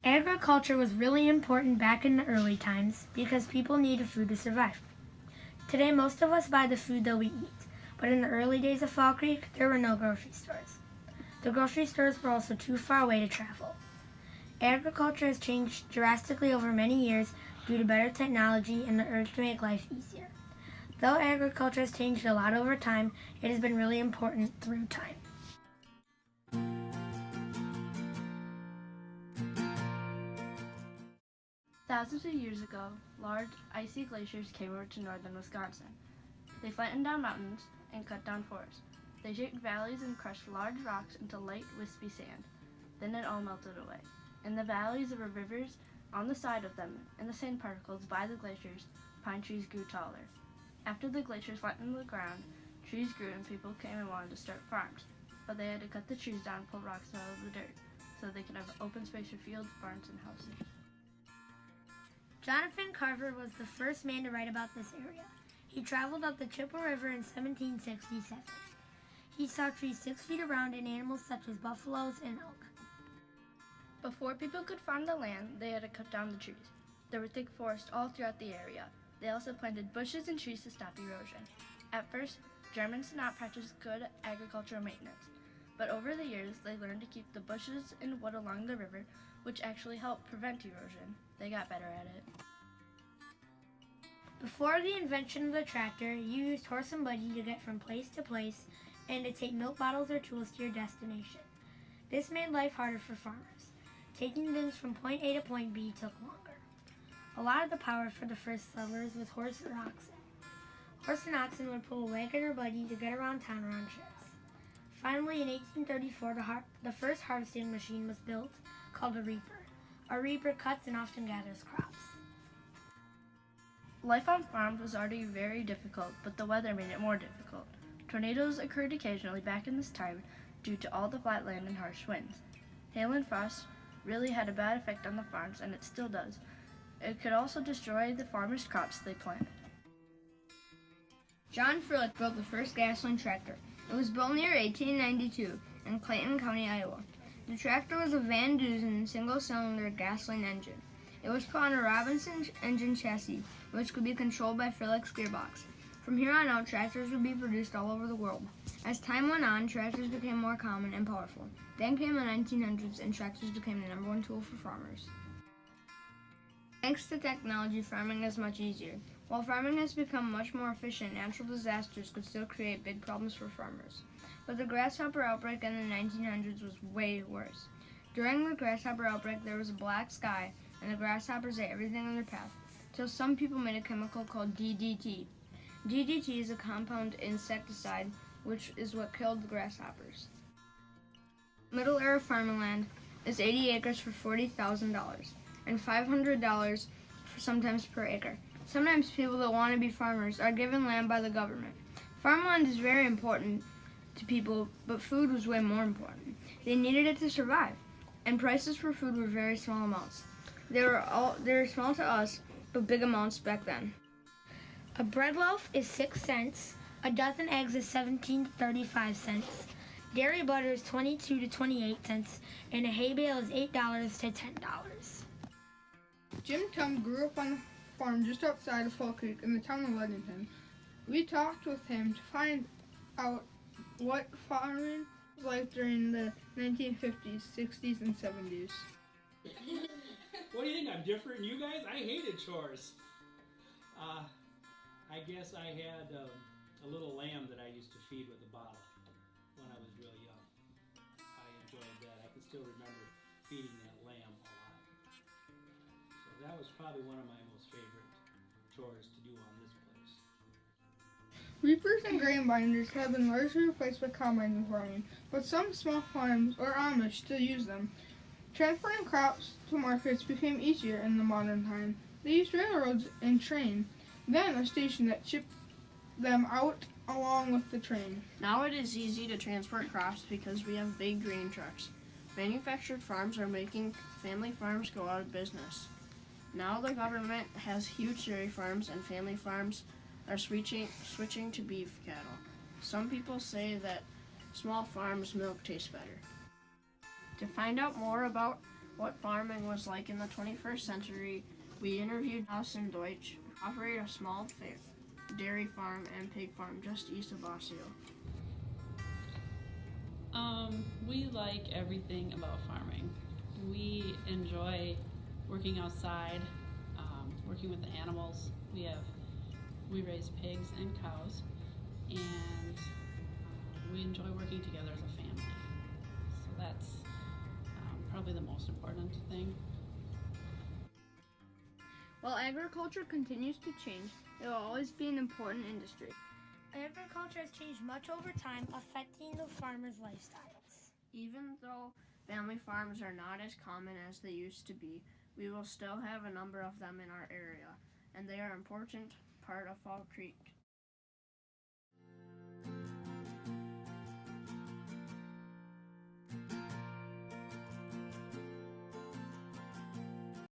Agriculture was really important back in the early times because people needed food to survive. Today, most of us buy the food that we eat, but in the early days of Fall Creek, there were no grocery stores. The grocery stores were also too far away to travel. Agriculture has changed drastically over many years due to better technology and the urge to make life easier. Though agriculture has changed a lot over time, it has been really important through time. Thousands of years ago, large icy glaciers came over to northern Wisconsin. They flattened down mountains and cut down forests. They shaped valleys and crushed large rocks into light, wispy sand. Then it all melted away. In the valleys, there were rivers on the side of them, and the sand particles by the glaciers, pine trees grew taller. After the glaciers flattened the ground, trees grew and people came and wanted to start farms. But they had to cut the trees down and pull rocks out of the dirt so they could have open space for fields, barns, and houses. Jonathan Carver was the first man to write about this area. He traveled up the Chippewa River in 1767. He saw trees 6 feet around and animals such as buffaloes and elk. Before people could farm the land, they had to cut down the trees. There were thick forests all throughout the area. They also planted bushes and trees to stop erosion. At first, Germans did not practice good agricultural maintenance, but over the years they learned to keep the bushes and wood along the river, which actually helped prevent erosion. They got better at it. Before the invention of the tractor, you used horse and buggy to get from place to place and to take milk bottles or tools to your destination. This made life harder for farmers. Taking things from point A to point B took longer. A lot of the power for the first settlers was horse or oxen. Horse and oxen would pull a wagon or buggy to get around town or on trips. Finally, in 1834, the first harvesting machine was built, called a reaper. A reaper cuts and often gathers crops. Life on farms was already very difficult, but the weather made it more difficult. Tornadoes occurred occasionally back in this time due to all the flat land and harsh winds. Hail and frost really had a bad effect on the farms, and it still does. It could also destroy the farmers' crops they planted. John Froelich built the first gasoline tractor. It was built near 1892 in Clayton County, Iowa. The tractor was a Van Dusen single-cylinder gasoline engine. It was put on a Robinson engine chassis, which could be controlled by Froelich's gearbox. From here on out, tractors would be produced all over the world. As time went on, tractors became more common and powerful. Then came the 1900s, and tractors became the #1 tool for farmers. Thanks to technology, farming is much easier. While farming has become much more efficient, natural disasters could still create big problems for farmers. But the grasshopper outbreak in the 1900s was way worse. During the grasshopper outbreak, there was a black sky, and the grasshoppers ate everything in their path, till some people made a chemical called DDT. DDT is a compound insecticide, which is what killed the grasshoppers. Middle era farming land is 80 acres for $40,000, and $500 sometimes per acre. Sometimes people that want to be farmers are given land by the government. Farmland is very important to people, but food was way more important. They needed it to survive, and prices for food were very small amounts. They were small to us, but big amounts back then. A bread loaf is 6 cents, a dozen eggs is 17 to 35 cents, dairy butter is 22 to 28 cents, and a hay bale is $8 to $10. Jim Tum grew up on a farm just outside of Fall Creek in the town of Ludington. We talked with him to find out what farming was like during the 1950s, 60s, and 70s. What do you think? I'm different than you guys? I hated chores. I guess I had a little lamb that I used to feed with a bottle when I was real young. I enjoyed that. I can still remember feeding that lamb a lot. So that was probably one of my most favorite chores to do on this place. Reapers and grain binders have been largely replaced by combines in farming, but some small farms or Amish still use them. Transporting crops to markets became easier in the modern time. They used railroads and train, then a station that shipped them out along with the train. Now it is easy to transport crops because we have big grain trucks. Manufactured farms are making family farms go out of business. Now the government has huge dairy farms, and family farms are switching to beef cattle. Some people say that small farms' milk tastes better. To find out more about what farming was like in the 21st century, we interviewed Allison Deutsch, who operated a small dairy farm and pig farm just east of Osseo. We like everything about farming. We enjoy working outside, working with the animals. We raise pigs and cows, and we enjoy working together as a family. So that's probably the most important thing. While agriculture continues to change, it will always be an important industry. Agriculture has changed much over time, affecting the farmers' lifestyles. Even though family farms are not as common as they used to be, we will still have a number of them in our area, and they are an important part of Fall Creek